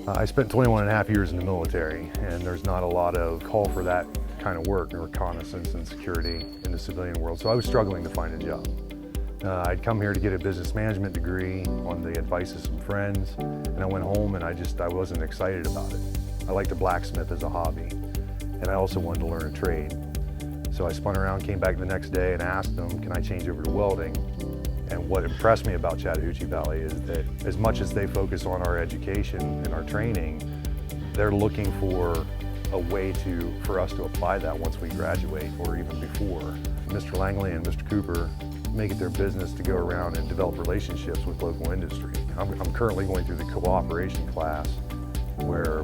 I spent 21 and a half years in the military, and there's not a lot of call for that kind of work, reconnaissance and security in the civilian world, so I was struggling to find a job. I'd come here to get a business management degree on the advice of some friends, and I went home and I wasn't excited about it. I liked to blacksmith as a hobby, and I also wanted to learn a trade. So I spun around, came back the next day and asked them, can I change over to welding? And what impressed me about Chattahoochee Valley is that as much as they focus on our education and our training, they're looking for a way for us to apply that once we graduate or even before. Mr. Langley and Mr. Cooper make it their business to go around and develop relationships with local industry. I'm currently going through the cooperation class where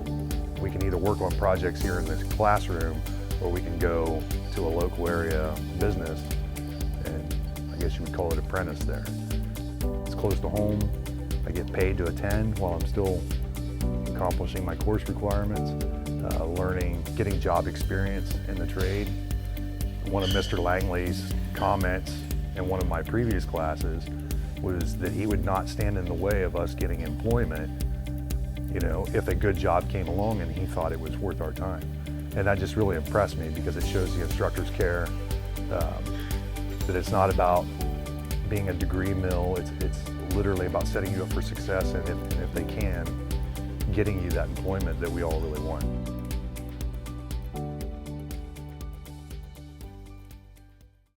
we can either work on projects here in this classroom or we can go to a local area business, and I guess you would call it apprentice there. It's close to home. I get paid to attend while I'm still accomplishing my course requirements, learning, getting job experience in the trade. One of Mr. Langley's comments in one of my previous classes was that he would not stand in the way of us getting employment, if a good job came along and he thought it was worth our time. And that just really impressed me because it shows the instructors care, that it's not about being a degree mill, it's literally about setting you up for success, and if they can, getting you that employment that we all really want.